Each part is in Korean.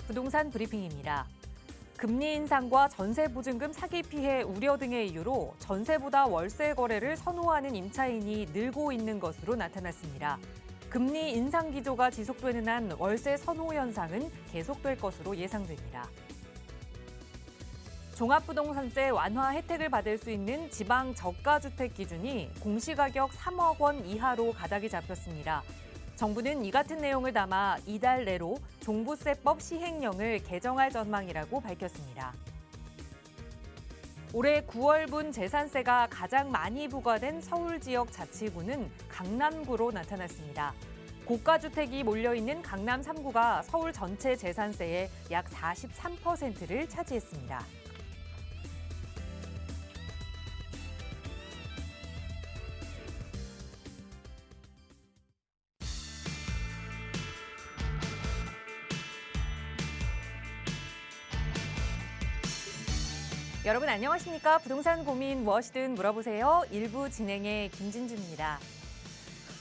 부동산 브리핑입니다. 금리 인상과 전세 보증금 사기 피해 우려 등의 이유로 전세보다 월세 거래를 선호하는 임차인이 늘고 있는 것으로 나타났습니다. 금리 인상 기조가 지속되는 한 월세 선호 현상은 계속될 것으로 예상됩니다. 종합부동산세 완화 혜택을 받을 수 있는 지방 저가주택 기준이 공시가격 3억 원 이하로 가닥이 잡혔습니다. 정부는 이 같은 내용을 담아 이달 내로 종부세법 시행령을 개정할 전망이라고 밝혔습니다. 올해 9월분 재산세가 가장 많이 부과된 서울 지역 자치구는 강남구로 나타났습니다. 고가주택이 몰려있는 강남 3구가 서울 전체 재산세의 약 43%를 차지했습니다. 여러분 안녕하십니까? 부동산 고민 무엇이든 물어보세요. 1부 진행의 김진주입니다.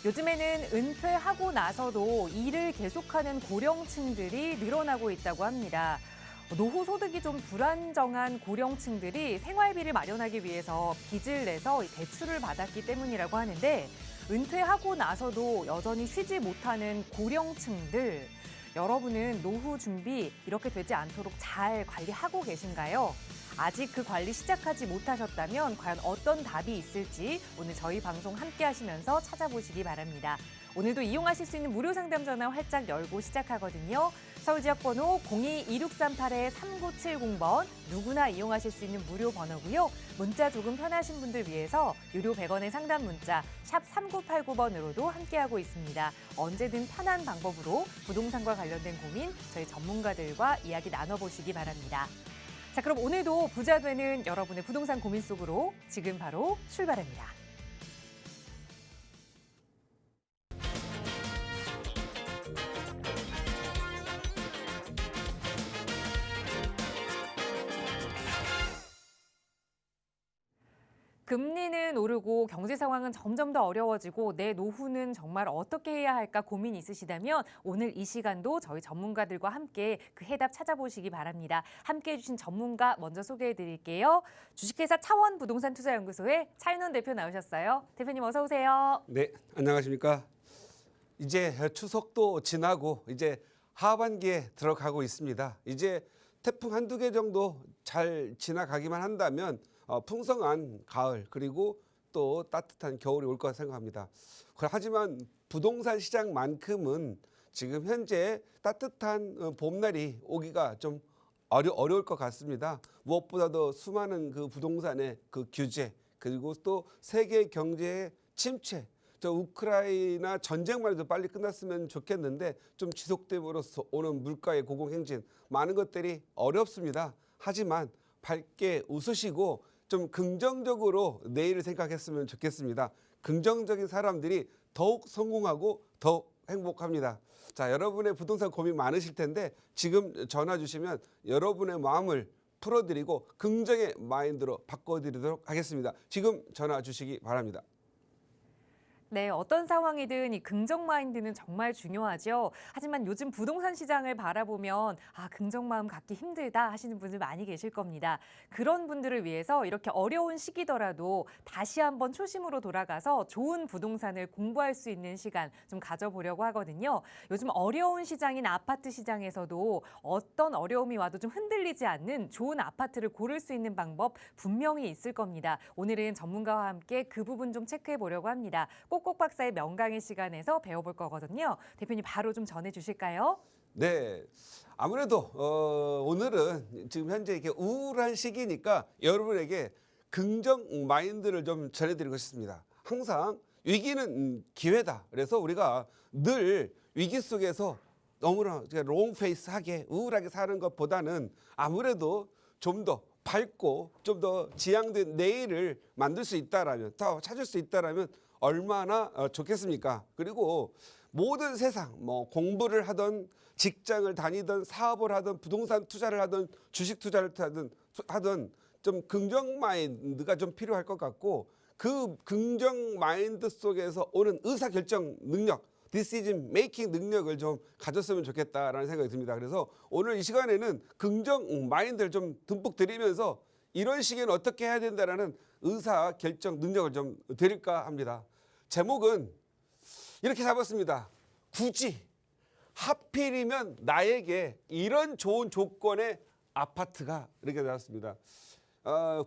요즘에는 은퇴하고 나서도 일을 계속하는 고령층들이 늘어나고 있다고 합니다. 노후 소득이 좀 불안정한 고령층들이 생활비를 마련하기 위해서 빚을 내서 대출을 받았기 때문이라고 하는데 은퇴하고 나서도 여전히 쉬지 못하는 고령층들, 여러분은 노후 준비 이렇게 되지 않도록 잘 관리하고 계신가요? 아직 그 관리 시작하지 못하셨다면 과연 어떤 답이 있을지 오늘 저희 방송 함께 하시면서 찾아보시기 바랍니다. 오늘도 이용하실 수 있는 무료 상담 전화 활짝 열고 시작하거든요. 서울 지역 번호 02-2638-3970번 누구나 이용하실 수 있는 무료 번호고요. 문자 조금 편하신 분들 위해서 유료 100원의 상담 문자 샵 3989번으로도 함께하고 있습니다. 언제든 편한 방법으로 부동산과 관련된 고민 저희 전문가들과 이야기 나눠보시기 바랍니다. 자, 그럼 오늘도 부자 되는 여러분의 부동산 고민 속으로 지금 바로 출발합니다. 금리는 오르고 경제 상황은 점점 더 어려워지고 내 노후는 정말 어떻게 해야 할까 고민 있으시다면 오늘 이 시간도 저희 전문가들과 함께 그 해답 찾아보시기 바랍니다. 함께해 주신 전문가 먼저 소개해 드릴게요. 주식회사 차원 부동산 투자연구소의 차윤원 대표 나오셨어요. 대표님 어서 오세요. 네, 안녕하십니까. 이제 추석도 지나고 이제 하반기에 들어가고 있습니다. 이제 태풍 한두 개 정도 잘 지나가기만 한다면 풍성한 가을 그리고 또 따뜻한 겨울이 올 거라 생각합니다. 하지만 부동산 시장만큼은 지금 현재 따뜻한 봄날이 오기가 좀 어려울 것 같습니다. 무엇보다도 수많은 그 부동산의 그 규제 그리고 또 세계 경제의 침체, 저 우크라이나 전쟁만 해도 빨리 끝났으면 좋겠는데 좀 지속됨으로써 오는 물가의 고공행진 많은 것들이 어렵습니다. 하지만 밝게 웃으시고 좀 긍정적으로 내일을 생각했으면 좋겠습니다. 긍정적인 사람들이 더욱 성공하고 더욱 행복합니다. 자, 여러분의 부동산 고민 많으실 텐데 지금 전화 주시면 여러분의 마음을 풀어드리고 긍정의 마인드로 바꿔드리도록 하겠습니다. 지금 전화 주시기 바랍니다. 네, 어떤 상황이든 이 긍정 마인드는 정말 중요하죠. 하지만 요즘 부동산 시장을 바라보면 긍정 마음 갖기 힘들다 하시는 분들 많이 계실 겁니다. 그런 분들을 위해서 이렇게 어려운 시기더라도 다시 한번 초심으로 돌아가서 좋은 부동산을 공부할 수 있는 시간 좀 가져보려고 하거든요. 요즘 어려운 시장인 아파트 시장에서도 어떤 어려움이 와도 좀 흔들리지 않는 좋은 아파트를 고를 수 있는 방법 분명히 있을 겁니다. 오늘은 전문가와 함께 그 부분 좀 체크해 보려고 합니다. 꼭꼭 박사의 명강의 시간에서 배워볼 거거든요. 대표님 바로 좀 전해주실까요? 네, 아무래도 오늘은 지금 현재 이렇게 우울한 시기니까 여러분에게 긍정 마인드를 좀 전해드리고 싶습니다. 항상 위기는 기회다. 그래서 우리가 늘 위기 속에서 너무나 롱페이스하게 우울하게 사는 것보다는 아무래도 좀 더 밝고 좀 더 지향된 내일을 만들 수 있다라면, 더 찾을 수 있다라면 얼마나 좋겠습니까? 그리고 모든 세상 공부를 하던 직장을 다니던 사업을 하던 부동산 투자를 하던 주식 투자를 하던 좀 긍정 마인드가 좀 필요할 것 같고 그 긍정 마인드 속에서 오는 의사결정 능력 decision making 능력을 좀 가졌으면 좋겠다라는 생각이 듭니다. 그래서 오늘 이 시간에는 긍정 마인드를 좀 듬뿍 드리면서 이런 시기에는 어떻게 해야 된다라는 의사 결정 능력을 좀 드릴까 합니다. 제목은 이렇게 잡았습니다. 굳이 하필이면 나에게 이런 좋은 조건의 아파트가 이렇게 나왔습니다.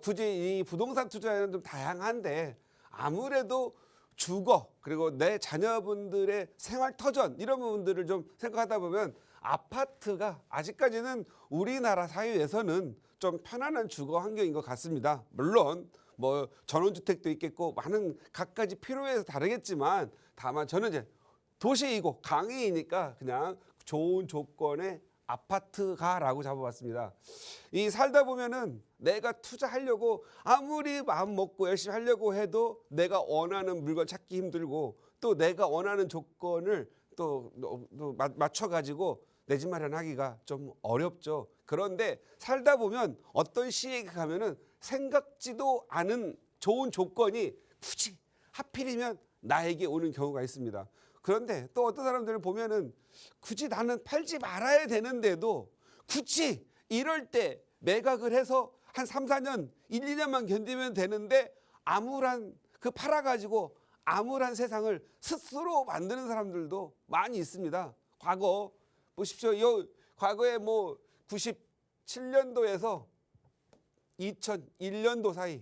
굳이 이 부동산 투자에는 좀 다양한데 아무래도 주거 그리고 내 자녀분들의 생활 터전 이런 부분들을 좀 생각하다 보면 아파트가 아직까지는 우리나라 사회에서는 좀 편안한 주거 환경인 것 같습니다. 물론 뭐 전원주택도 있겠고 많은 각가지 필요해서 다르겠지만 다만 저는 이제 도시이고 강의이니까 그냥 좋은 조건의 아파트가라고 잡아봤습니다. 이 살다 보면은 내가 투자하려고 아무리 마음 먹고 열심히 하려고 해도 내가 원하는 물건 찾기 힘들고 또 내가 원하는 조건을 또 맞춰가지고 내 집 마련하기가 좀 어렵죠. 그런데 살다 보면 어떤 시기에 가면은 생각지도 않은 좋은 조건이 굳이 하필이면 나에게 오는 경우가 있습니다. 그런데 또 어떤 사람들을 보면은 굳이 나는 팔지 말아야 되는데도 굳이 이럴 때 매각을 해서 한 3, 4년, 1, 2년만 견디면 되는데 암울한 그 팔아가지고 암울한 세상을 스스로 만드는 사람들도 많이 있습니다. 과거 보십시오. 과거에 뭐 97년도에서 2001년도 사이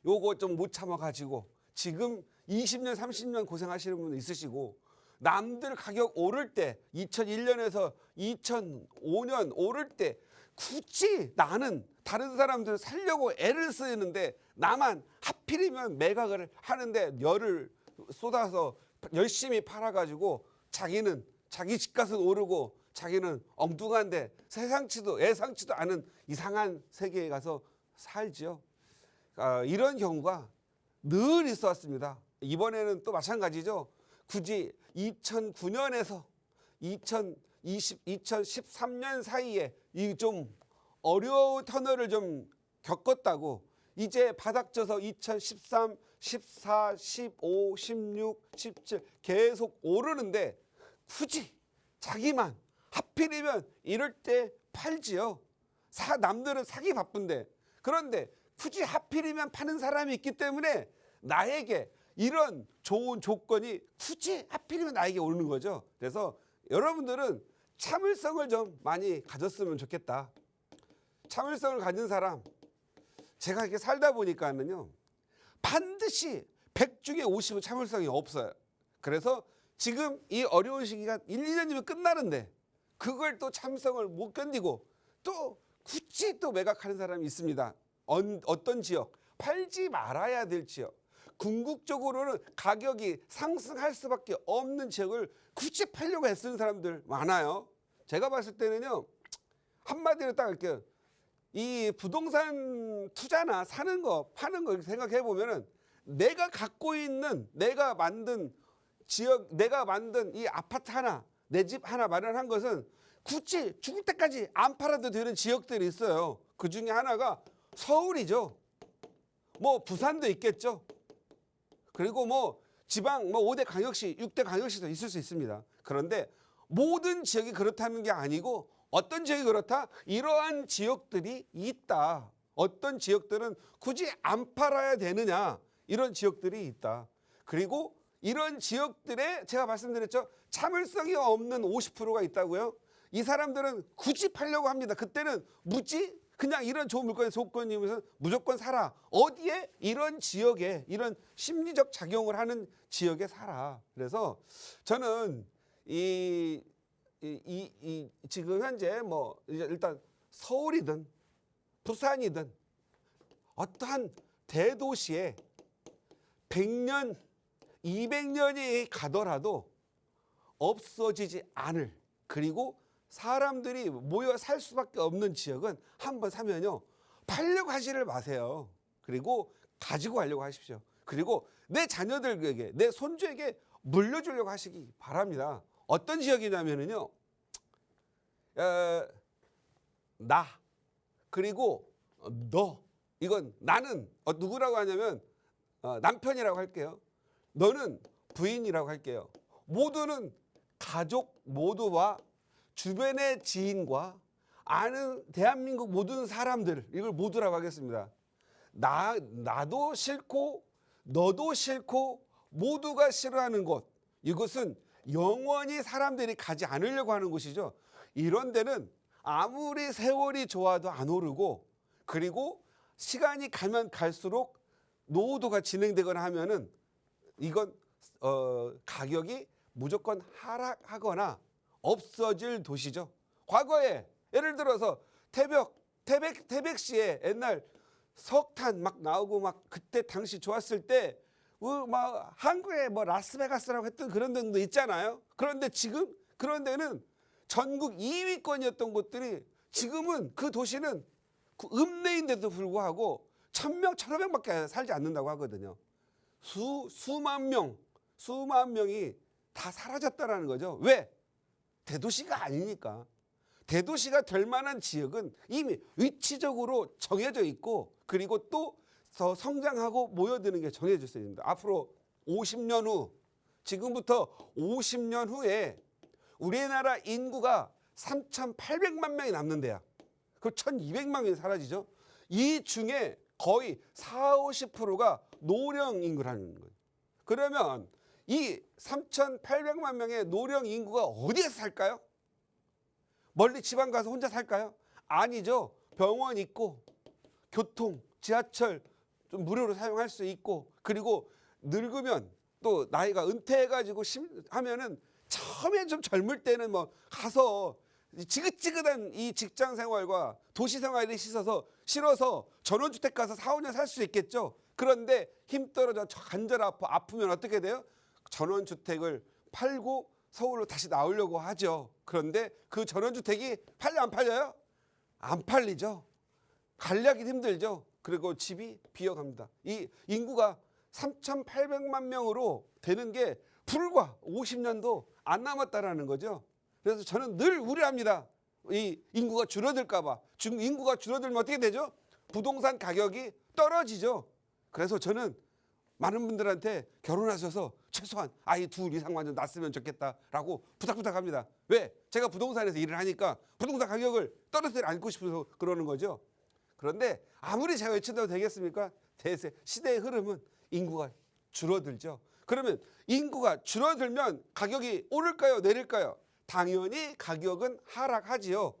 요거 좀 못 참아가지고 지금 20년, 30년 고생하시는 분도 있으시고 남들 가격 오를 때 2001년에서 2005년 오를 때 굳이 나는 다른 사람들 살려고 애를 쓰는데 나만 하필이면 매각을 하는데 열을 쏟아서 열심히 팔아가지고 자기는 자기 집값은 오르고 자기는 엉뚱한데 세상치도 예상치도 않은 이상한 세계에 가서 살지요. 이런 경우가 늘 있어 왔습니다. 이번에는 또 마찬가지죠. 굳이 2009년에서 2013년 사이에 이 좀 어려운 터널을 좀 겪었다고 이제 바닥져서 2013, 14, 15, 16, 17 계속 오르는데 굳이 자기만 하필이면 이럴 때 팔지요. 남들은 사기 바쁜데 그런데 굳이 하필이면 파는 사람이 있기 때문에 나에게 이런 좋은 조건이 굳이 하필이면 나에게 오는 거죠. 그래서 여러분들은 참을성을 좀 많이 가졌으면 좋겠다. 참을성을 가진 사람 제가 이렇게 살다 보니까는요 반드시 100 중에 50은 참을성이 없어요. 그래서 지금 이 어려운 시기가 1, 2년이면 끝나는데 그걸 또 참성을 못 견디고 또 굳이 또 매각하는 사람이 있습니다. 어떤 지역? 팔지 말아야 될 지역. 궁극적으로는 가격이 상승할 수밖에 없는 지역을 굳이 팔려고 애쓰는 사람들 많아요. 제가 봤을 때는요 한마디로 딱 할게요. 이 부동산 투자나 사는 거 파는 거 생각해 보면은 내가 갖고 있는 내가 만든 지역 내가 만든 이 아파트 하나 내 집 하나 마련한 것은 굳이 죽을 때까지 안 팔아도 되는 지역들이 있어요. 그 중에 하나가 서울이죠. 뭐 부산도 있겠죠. 그리고 뭐 지방 뭐 5대 광역시, 6대 광역시도 있을 수 있습니다. 그런데 모든 지역이 그렇다는 게 아니고 어떤 지역이 그렇다? 이러한 지역들이 있다. 어떤 지역들은 굳이 안 팔아야 되느냐? 이런 지역들이 있다. 그리고 이런 지역들에 제가 말씀드렸죠. 참을성이 없는 50%가 있다고요. 이 사람들은 굳이 팔려고 합니다. 그때는 묻지? 그냥 이런 좋은 물건의 조건이면서 무조건 살아. 어디에? 이런 지역에 이런 심리적 작용을 하는 지역에 살아. 그래서 저는 지금 현재 뭐 이제 일단 서울이든 부산이든 어떠한 대도시에 100년, 200년이 가더라도 없어지지 않을 그리고 사람들이 모여 살 수밖에 없는 지역은 한번 사면요 팔려고 하지를 마세요. 그리고 가지고 가려고 하십시오. 그리고 내 자녀들에게 내 손주에게 물려주려고 하시기 바랍니다. 어떤 지역이냐면요 나 그리고 너 이건 나는 누구라고 하냐면 남편이라고 할게요. 너는 부인이라고 할게요. 모두는 가족 모두와 주변의 지인과 아는 대한민국 모든 사람들, 이걸 모두라고 하겠습니다. 나도 싫고 너도 싫고 모두가 싫어하는 곳, 이것은 영원히 사람들이 가지 않으려고 하는 곳이죠. 이런 데는 아무리 세월이 좋아도 안 오르고, 그리고 시간이 가면 갈수록 노후도가 진행되거나 하면은 이건 가격이 무조건 하락하거나 없어질 도시죠. 과거에 예를 들어서 태백시에 옛날 석탄 막 나오고 막 그때 당시 좋았을 때 막 한국에 뭐 라스베가스라고 했던 그런 데도 있잖아요. 그런데 지금 그런 데는 전국 2위권이었던 곳들이 지금은 그 도시는 그 읍내인데도 불구하고 1,000명, 1,500밖에 살지 않는다고 하거든요. 수만 명이 다 사라졌다라는 거죠. 왜? 대도시가 아니니까. 대도시가 될 만한 지역은 이미 위치적으로 정해져 있고, 그리고 또 더 성장하고 모여드는 게 정해져 있습니다. 앞으로 50년 후, 지금부터 50년 후에 우리나라 인구가 3,800만 명이 남는데요. 그 1,200만 명이 사라지죠. 이 중에 거의 40~50%가 노령 인구라는 거예요. 그러면 이 3,800만 명의 노령 인구가 어디에서 살까요? 멀리 지방 가서 혼자 살까요? 아니죠. 병원 있고 교통, 지하철 좀 무료로 사용할 수 있고, 그리고 늙으면 또 나이가 은퇴해가지고 하면은 처음에 좀 젊을 때는 뭐 가서 지긋지긋한 이 직장 생활과 도시 생활이 싫어서 전원주택 가서 4~5년 살 수 있겠죠. 그런데 힘 떨어져 관절 아프면 어떻게 돼요? 전원주택을 팔고 서울로 다시 나오려고 하죠. 그런데 그 전원주택이 팔려 안 팔려요? 안 팔리죠. 관리하기 힘들죠. 그리고 집이 비어갑니다. 이 인구가 3,800만 명으로 되는 게 불과 50년도 안 남았다라는 거죠. 그래서 저는 늘 우려합니다. 이 인구가 줄어들까 봐. 인구가 줄어들면 어떻게 되죠? 부동산 가격이 떨어지죠. 그래서 저는 많은 분들한테 결혼하셔서 최소한 아이 2 이상만 좀 낳았으면 좋겠다라고 부탁합니다. 왜? 제가 부동산에서 일을 하니까 부동산 가격을 떨어뜨리지 않고 싶어서 그러는 거죠. 그런데 아무리 제가 외쳐도 되겠습니까? 시대의 흐름은 인구가 줄어들죠. 그러면 인구가 줄어들면 가격이 오를까요? 내릴까요? 당연히 가격은 하락하지요.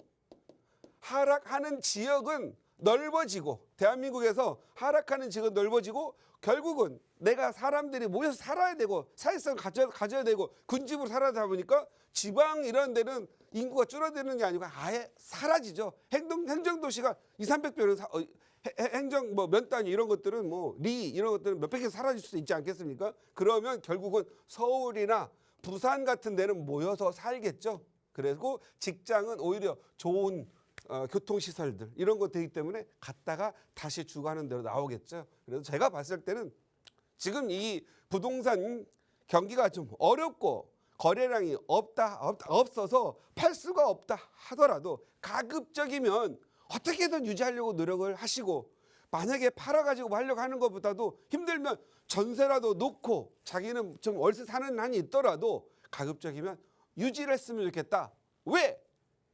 하락하는 지역은 넓어지고, 대한민국에서 하락하는 지역은 넓어지고, 결국은 내가 사람들이 모여서 살아야 되고 사회성을 가져야 되고 군집으로 살아다 보니까 지방 이런 데는 인구가 줄어드는 게 아니고 아예 사라지죠. 행정도시가 200~300배 행정 뭐 면 단위 이런 것들은 뭐 리 이런 것들은 몇백 개서 사라질 수 있지 않겠습니까? 그러면 결국은 서울이나 부산 같은 데는 모여서 살겠죠. 그리고 직장은 오히려 좋은 교통시설들 이런 것 되기 때문에 갔다가 다시 주거하는 대로 나오겠죠. 그래서 제가 봤을 때는 지금 이 부동산 경기가 좀 어렵고 거래량이 없어서 팔 수가 없다 하더라도 가급적이면 어떻게든 유지하려고 노력을 하시고, 만약에 팔아가지고 하려고 하는 것보다도 힘들면 전세라도 놓고 자기는 좀 월세 사는 한이 있더라도 가급적이면 유지를 했으면 좋겠다. 왜?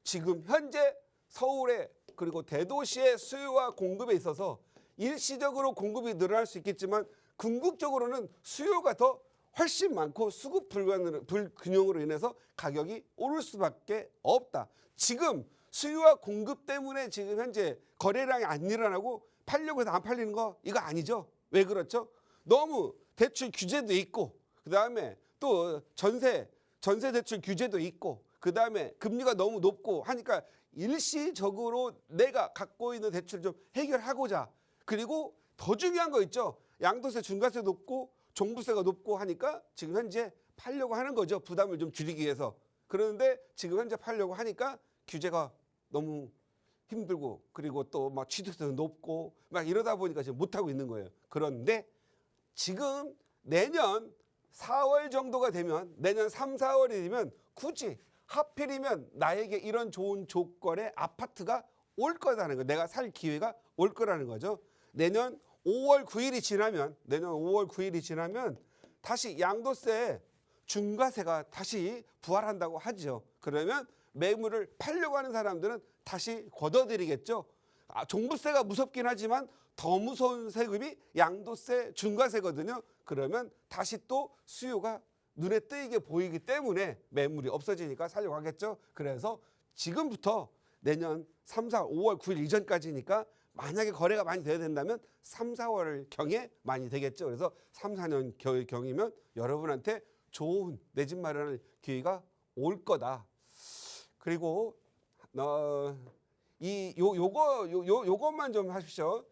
지금 현재 서울에 그리고 대도시의 수요와 공급에 있어서 일시적으로 공급이 늘어날 수 있겠지만 궁극적으로는 수요가 더 훨씬 많고 수급 불균형으로 인해서 가격이 오를 수밖에 없다. 지금 수요와 공급 때문에 지금 현재 거래량이 안 일어나고 팔려고 해서 안 팔리는 거 이거 아니죠. 왜 그렇죠? 너무 대출 규제도 있고, 그다음에 또 전세 대출 규제도 있고, 그다음에 금리가 너무 높고 하니까 일시적으로 내가 갖고 있는 대출을 좀 해결하고자, 그리고 더 중요한 거 있죠. 양도세, 중과세 높고 종부세가 높고 하니까 지금 현재 팔려고 하는 거죠. 부담을 좀 줄이기 위해서. 그런데 지금 현재 팔려고 하니까 규제가 너무 힘들고, 그리고 또 막 취득세도 높고 막 이러다 보니까 지금 못하고 있는 거예요. 그런데 지금 내년 4월 정도가 되면, 내년 3, 4월이 되면 굳이 하필이면 나에게 이런 좋은 조건의 아파트가 올 거라는 거예요. 내가 살 기회가 올 거라는 거죠. 내년 5월 9일이 지나면 다시 양도세, 중과세가 다시 부활한다고 하죠. 그러면 매물을 팔려고 하는 사람들은 다시 걷어들이겠죠. 종부세가 무섭긴 하지만 더 무서운 세금이 양도세, 중과세거든요. 그러면 다시 또 수요가 눈에 띄게 보이기 때문에 매물이 없어지니까 살려고 하겠죠. 그래서 지금부터 내년 3, 4, 5월 9일 이전까지니까 만약에 거래가 많이 돼야 된다면 3, 4월 경에 많이 되겠죠. 그래서 3, 4년 경이면 여러분한테 좋은 내 집 마련할 기회가 올 거다. 그리고 요것만 좀 하십시오.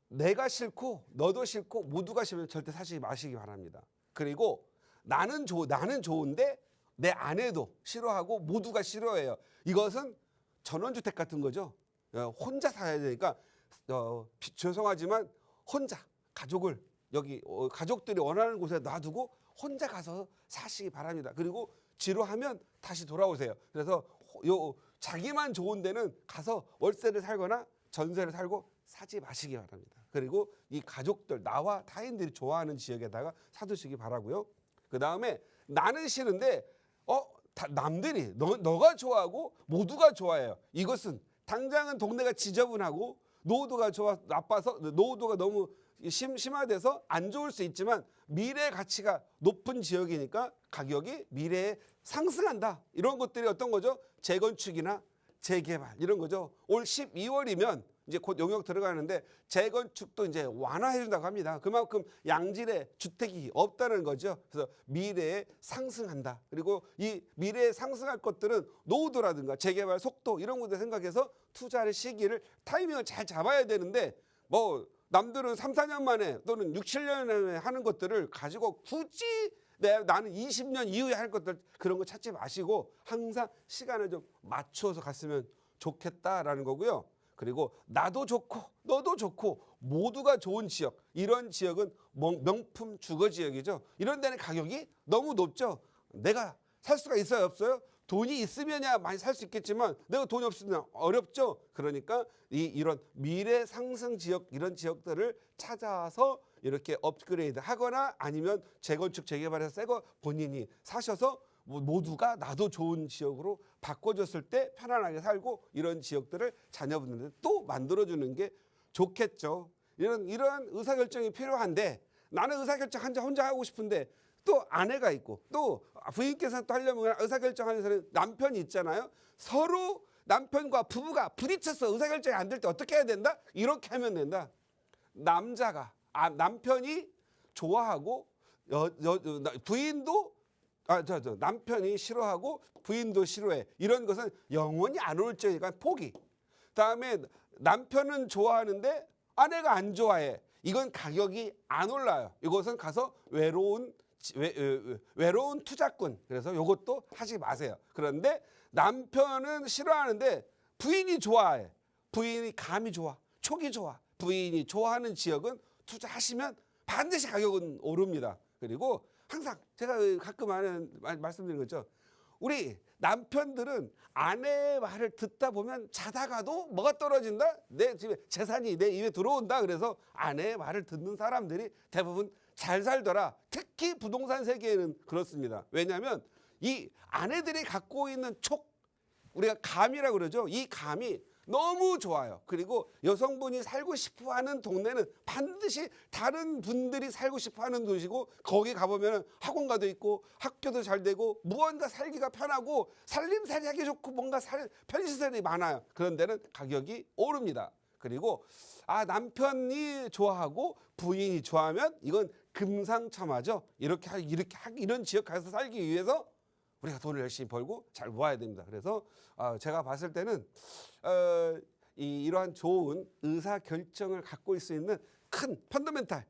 내가 싫고 너도 싫고 모두가 싫으면 절대 사지 마시기 바랍니다. 그리고 나는 좋은데 내 아내도 싫어하고 모두가 싫어해요. 이것은 전원주택 같은 거죠. 혼자 살아야 되니까 죄송하지만 혼자 가족을 여기 가족들이 원하는 곳에 놔두고 혼자 가서 사시기 바랍니다. 그리고 지루하면 다시 돌아오세요. 그래서 자기만 좋은 데는 가서 월세를 살거나 전세를 살고 사지 마시기 바랍니다. 그리고 이 가족들, 나와 타인들이 좋아하는 지역에다가 사두시기 바라고요. 그 다음에 나는 싫은데 남들이 너가 좋아하고 모두가 좋아해요. 이것은 당장은 동네가 지저분하고 노후도가 나빠서 노후도가 너무 심화돼서 안 좋을 수 있지만 미래 가치가 높은 지역이니까 가격이 미래에 상승한다. 이런 것들이 어떤 거죠? 재건축이나 재개발 이런 거죠. 올 12월이면 이제 곧 용역 들어가는데 재건축도 이제 완화해 준다고 합니다. 그만큼 양질의 주택이 없다는 거죠. 그래서 미래에 상승한다. 그리고 이 미래에 상승할 것들은 노후도라든가 재개발 속도 이런 것들 생각해서 투자를 시기를 타이밍을 잘 잡아야 되는데 뭐 남들은 3, 4년 만에 또는 6, 7년 만에 하는 것들을 가지고 굳이 나는 20년 이후에 할 것들 그런 거 찾지 마시고 항상 시간을 좀 맞춰서 갔으면 좋겠다라는 거고요. 그리고 나도 좋고 너도 좋고 모두가 좋은 지역, 이런 지역은 명품 주거 지역이죠. 이런 데는 가격이 너무 높죠. 내가 살 수가 있어요, 없어요? 돈이 있으면야 많이 살 수 있겠지만 내가 돈이 없으면 어렵죠. 그러니까 이런 미래 상승 지역, 이런 지역들을 찾아서 이렇게 업그레이드 하거나 아니면 재건축 재개발해서 새 거 본인이 사셔서 모두가 나도 좋은 지역으로 바꿔줬을 때 편안하게 살고 이런 지역들을 자녀분들한테 또 만들어주는 게 좋겠죠. 이런 의사결정이 필요한데 나는 의사결정 혼자 하고 싶은데 또 아내가 있고 또 부인께서 또 하려면 의사결정하는 사람은 남편이 있잖아요. 서로 남편과 부부가 부딪혀서 의사결정이 안 될 때 어떻게 해야 된다? 이렇게 하면 된다. 남편이 좋아하고 부인도 남편이 싫어하고 부인도 싫어해. 이런 것은 영원히 안 올 적이니까 포기. 다음에 남편은 좋아하는데 아내가 안 좋아해. 이건 가격이 안 올라요. 이것은 가서 외로운 투자꾼. 그래서 이것도 하지 마세요. 그런데 남편은 싫어하는데 부인이 좋아해. 부인이 감이 좋아. 촉이 좋아. 부인이 좋아하는 지역은 투자하시면 반드시 가격은 오릅니다. 그리고 항상 제가 가끔 말씀드리는 거죠. 우리 남편들은 아내의 말을 듣다 보면 자다가도 뭐가 떨어진다? 내 집에 재산이 내 입에 들어온다. 그래서 아내의 말을 듣는 사람들이 대부분 잘 살더라. 특히 부동산 세계에는 그렇습니다. 왜냐하면 이 아내들이 갖고 있는 촉, 우리가 감이라고 그러죠. 이 감이 너무 좋아요. 그리고 여성분이 살고 싶어하는 동네는 반드시 다른 분들이 살고 싶어하는 도시고 거기 가보면 학원가도 있고 학교도 잘 되고 무언가 살기가 편하고 살림살이하기 좋고 뭔가 편의시설이 많아요. 그런 데는 가격이 오릅니다. 그리고 남편이 좋아하고 부인이 좋아하면 이건 금상첨화죠. 이런 지역 가서 살기 위해서 우리가 돈을 열심히 벌고 잘 모아야 됩니다. 그래서 제가 봤을 때는 이러한 좋은 의사 결정을 갖고 있을 수 있는 큰 펀더멘탈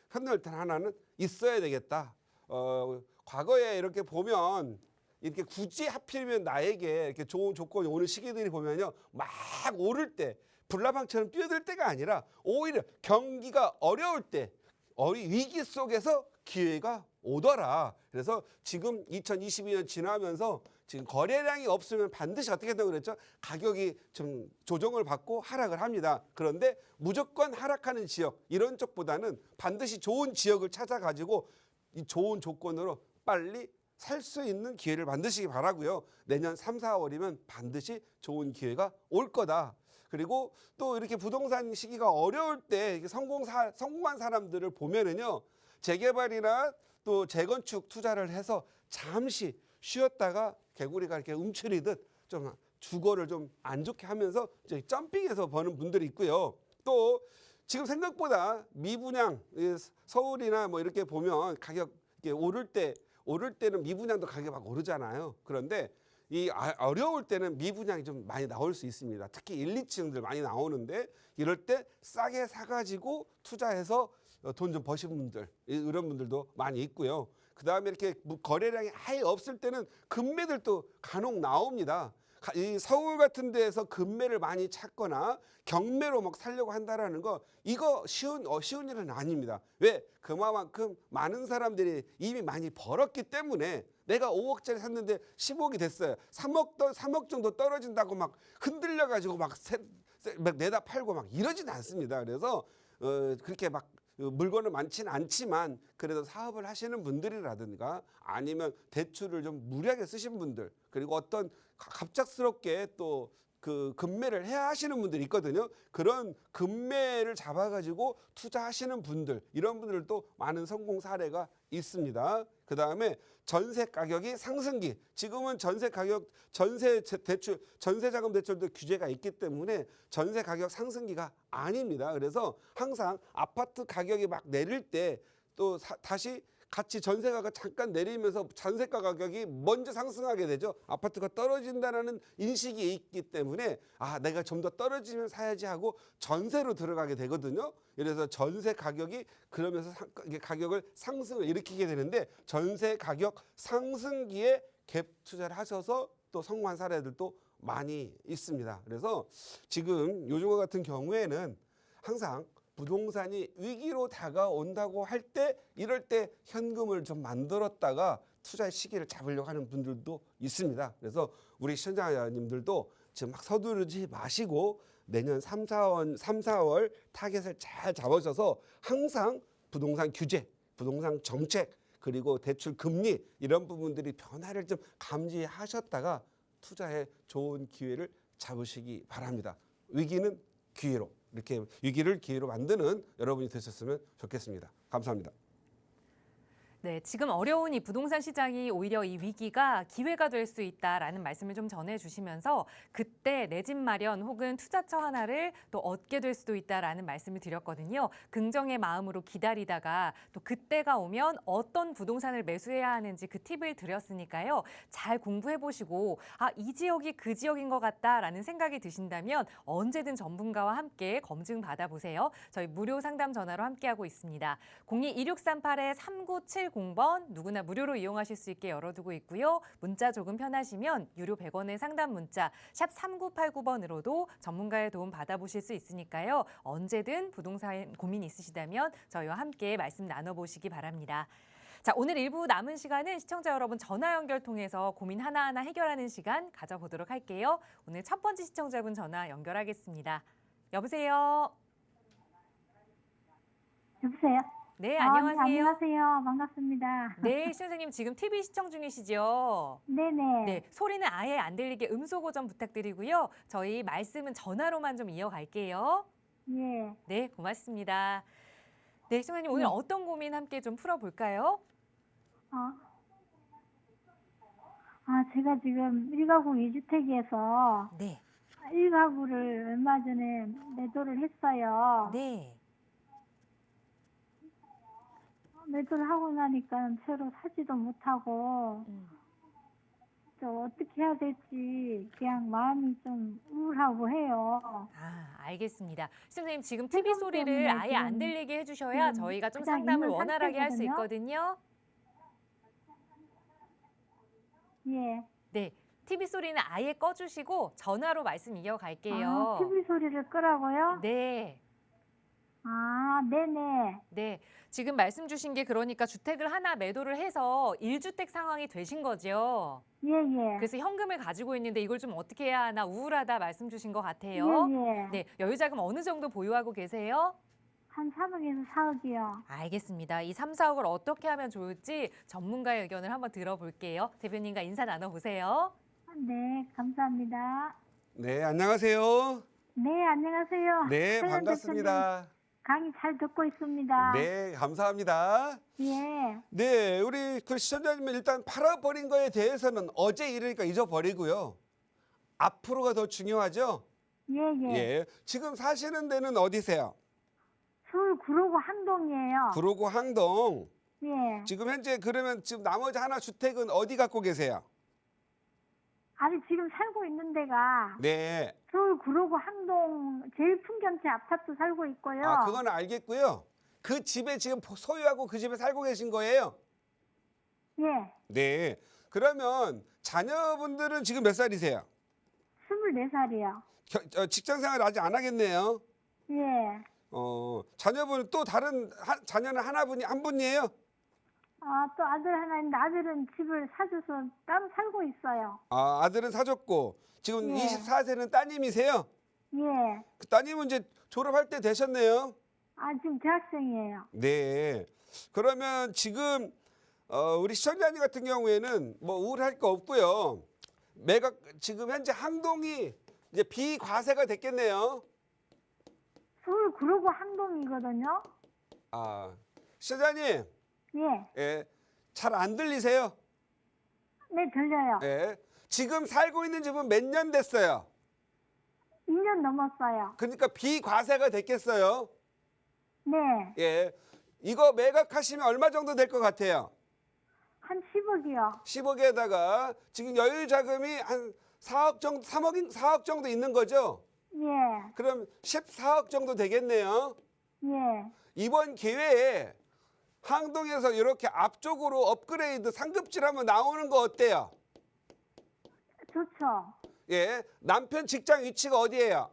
펀더멘탈 하나는 있어야 되겠다. 과거에 이렇게 보면 이렇게 굳이 하필이면 나에게 이렇게 좋은 조건이 오는 시기들이 보면요 막 오를 때 불나방처럼 뛰어들 때가 아니라 오히려 경기가 어려울 때 위기 속에서 기회가 오더라. 그래서 지금 2022년 지나면서 지금 거래량이 없으면 반드시 어떻게 된다고 그랬죠? 가격이 좀 조정을 받고 하락을 합니다. 그런데 무조건 하락하는 지역 이런 쪽보다는 반드시 좋은 지역을 찾아가지고 이 좋은 조건으로 빨리 살 수 있는 기회를 만드시기 바라고요. 내년 3, 4월이면 반드시 좋은 기회가 올 거다. 그리고 또 이렇게 부동산 시기가 어려울 때 이렇게 성공한 사람들을 보면은요, 재개발이나 또 재건축 투자를 해서 잠시 쉬었다가 개구리가 이렇게 움츠리듯 좀 주거를 좀 안 좋게 하면서 이제 점핑해서 버는 분들이 있고요. 또 지금 생각보다 미분양, 서울이나 뭐 이렇게 보면 가격 이렇게 오를 때는 미분양도 가격이 막 오르잖아요. 그런데 이 어려울 때는 미분양이 좀 많이 나올 수 있습니다. 특히 1, 2층들 많이 나오는데 이럴 때 싸게 사가지고 투자해서 돈 좀 버시는 분들, 이런 분들도 많이 있고요. 그 다음에 이렇게 거래량이 아예 없을 때는 금매들도 간혹 나옵니다. 이 서울 같은 데에서 금매를 많이 찾거나 경매로 막 살려고 한다라는 거, 이거 쉬운 일은 아닙니다. 왜? 그만큼 많은 사람들이 이미 많이 벌었기 때문에 내가 5억짜리 샀는데 10억이 됐어요. 3억 정도 떨어진다고 막 흔들려 가지고 막 내다 팔고 막 이러진 않습니다. 그래서 그렇게 막 물건은 많지는 않지만 그래도 사업을 하시는 분들이라든가 아니면 대출을 좀 무리하게 쓰신 분들, 그리고 어떤 갑작스럽게 또 그 금매를 해야 하시는 분들이 있거든요. 그런 금매를 잡아가지고 투자하시는 분들, 이런 분들도 많은 성공 사례가 있습니다. 그 다음에 전세 가격이 상승기. 지금은 전세 가격, 전세 자금 대출도 규제가 있기 때문에 전세 가격 상승기가 아닙니다. 그래서 항상 아파트 가격이 막 내릴 때 또 다시 같이 전세가가 잠깐 내리면서 전세가 가격이 먼저 상승하게 되죠. 아파트가 떨어진다는 인식이 있기 때문에 내가 좀 더 떨어지면 사야지 하고 전세로 들어가게 되거든요. 그래서 전세 가격이 그러면서 가격을 상승을 일으키게 되는데, 전세 가격 상승기에 갭 투자를 하셔서 또 성공한 사례들도 많이 있습니다. 그래서 지금 요즘과 같은 경우에는 항상 부동산이 위기로 다가온다고 할 때, 이럴 때 현금을 좀 만들었다가 투자 시기를 잡으려고 하는 분들도 있습니다. 그래서 우리 시청자님들도 지금 막 서두르지 마시고 내년 3, 4월 타겟을 잘 잡으셔서 항상 부동산 규제, 부동산 정책, 그리고 대출 금리, 이런 부분들이 변화를 좀 감지하셨다가 투자에 좋은 기회를 잡으시기 바랍니다. 위기는 기회로, 이렇게 위기를 기회로 만드는 여러분이 되셨으면 좋겠습니다. 감사합니다. 네, 지금 어려운 이 부동산 시장이 오히려 이 위기가 기회가 될 수 있다라는 말씀을 좀 전해주시면서 그때 내 집 마련 혹은 투자처 하나를 또 얻게 될 수도 있다라는 말씀을 드렸거든요. 긍정의 마음으로 기다리다가 또 그때가 오면 어떤 부동산을 매수해야 하는지 그 팁을 드렸으니까요. 잘 공부해보시고 이 지역이 그 지역인 것 같다라는 생각이 드신다면 언제든 전문가와 함께 검증 받아보세요. 저희 무료 상담 전화로 함께하고 있습니다. 02-2638-3970 0번 누구나 무료로 이용하실 수 있게 열어두고 있고요. 문자 조금 편하시면 유료 100원의 상담 문자 샵 3989번으로도 전문가의 도움 받아보실 수 있으니까요. 언제든 부동산 고민 있으시다면 저희와 함께 말씀 나눠보시기 바랍니다. 자, 오늘 일부 남은 시간은 시청자 여러분 전화 연결 통해서 고민 하나하나 해결하는 시간 가져보도록 할게요. 오늘 첫 번째 시청자분 전화 연결하겠습니다. 여보세요? 여보세요? 네, 안녕하세요. 네, 안녕하세요. 반갑습니다. 네, 선생님 지금 TV 시청 중이시죠? 네네. 네, 소리는 아예 안 들리게 음소 고정 부탁드리고요. 저희 말씀은 전화로만 좀 이어갈게요. 예. 네, 고맙습니다. 네, 시청자님 오늘 네. 어떤 고민 함께 좀 풀어볼까요? 제가 지금 1가구 2주택에서 네, 1가구를 얼마 전에 매도를 했어요. 네. 매도를 하고 나니까 새로 사지도 못하고 또 어떻게 해야 될지 그냥 마음이 좀 우울하고 해요. 알겠습니다. 시청자님 지금 TV 세금 소리를 때문에 아예 안 지금 들리게 해주셔야 지금 저희가 좀 그냥 상담을 있는 원활하게 할 수 상태거든요. 있거든요. 예. 네, TV 소리는 아예 꺼주시고 전화로 말씀 이어갈게요. TV 소리를 끄라고요? 네. 네네. 네, 지금 말씀 주신 게 그러니까 주택을 하나 매도를 해서 1주택 상황이 되신 거죠. 예예. 그래서 현금을 가지고 있는데 이걸 좀 어떻게 해야 하나 우울하다 말씀 주신 것 같아요. 예예. 네, 여유자금 어느 정도 보유하고 계세요? 한 3억에서 4억이요. 알겠습니다. 이 3, 4억을 어떻게 하면 좋을지 전문가의 의견을 한번 들어볼게요. 대표님과 인사 나눠보세요. 네, 감사합니다. 네, 안녕하세요. 네, 안녕하세요. 네, 서현 반갑습니다. 대표님, 강의 잘 듣고 있습니다. 네, 감사합니다. 예, 네, 우리 그 시청자님은 일단 팔아버린 거에 대해서는 어제 일이니까 잊어버리고요. 앞으로가 더 중요하죠? 예, 예. 예. 지금 사시는 데는 어디세요? 서울 구로구 항동이에요. 구로구 항동. 예. 지금 현재 그러면 지금 나머지 하나 주택은 어디 갖고 계세요? 아니, 지금 살고 있는 데가 네. 서울 구로구 항동 제일 풍경채 아파트 살고 있고요. 아, 그건 알겠고요. 그 집에 지금 소유하고 그 집에 살고 계신 거예요? 예, 네. 그러면 자녀분들은 지금 몇 살이세요? 24살이요. 직장 생활 아직 안 하겠네요. 예. 자녀분은 또 다른 자녀는 한 분이에요? 아, 또 아들 하나 있는데 아들은 집을 사줘서 따로 살고 있어요. 아, 아들은 사줬고 지금 예. 24세는 따님이세요? 예. 그 따님은 이제 졸업할 때 되셨네요. 아, 지금 대학생이에요. 네. 그러면 지금 우리 시청자님 같은 경우에는 뭐 우울할 거 없고요. 매각 지금 현재 항동이 이제 비과세가 됐겠네요. 서울 구로구 항동이거든요. 아, 시청자님, 예. 예, 잘 안 들리세요? 네, 들려요. 예. 지금 살고 있는 집은 몇 년 됐어요? 2년 넘었어요. 그러니까 비과세가 됐겠어요. 네. 예. 이거 매각하시면 얼마 정도 될 것 같아요? 한 10억이요. 10억에다가 지금 여유 자금이 한 4억 정도, 4억 정도 있는 거죠? 예. 그럼 14억 정도 되겠네요. 예. 이번 기회에 항동에서 이렇게 앞쪽으로 업그레이드 상급질 한번 나오는 거 어때요? 좋죠. 예. 남편 직장 위치가 어디예요?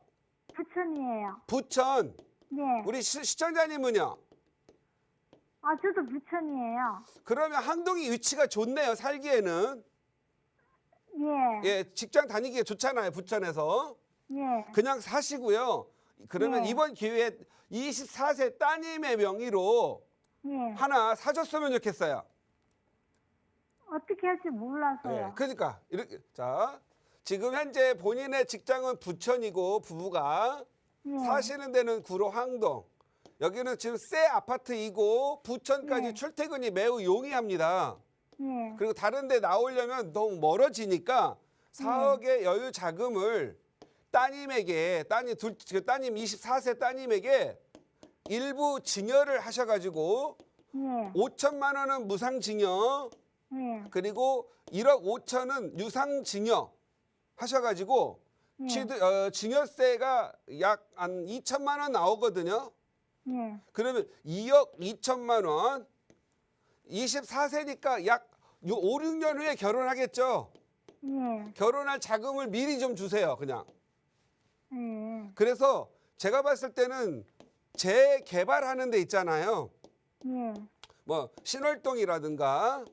부천이에요. 부천. 네. 우리 시청자님은요? 아, 저도 부천이에요. 그러면 항동이 위치가 좋네요. 살기에는. 예. 예, 직장 다니기에 좋잖아요. 부천에서. 예. 그냥 사시고요. 그러면 네. 이번 기회에 24세 따님의 명의로 예. 하나 사줬으면 좋겠어요. 어떻게 할지 몰라서요. 예, 그러니까 이렇게 자 지금 현재 본인의 직장은 부천이고 부부가 예. 사시는 데는 구로 항동. 여기는 지금 새 아파트이고 부천까지 네. 출퇴근이 매우 용이합니다. 예. 그리고 다른 데 나오려면 너무 멀어지니까 4억의 여유 자금을 따님에게 따님 24세 따님에게 일부 증여를 하셔가지고 예. 5천만 원은 무상증여 예. 그리고 1억 5천은 유상증여 하셔가지고 예. 증여세가 약 한 2천만 원 나오거든요. 예. 그러면 2억 2천만 원 24세니까 약 5, 6년 후에 결혼하겠죠. 예. 결혼할 자금을 미리 좀 주세요. 그냥. 예. 그래서 제가 봤을 때는 재개발하는 데 있잖아요. 예. 뭐 신월동이라든가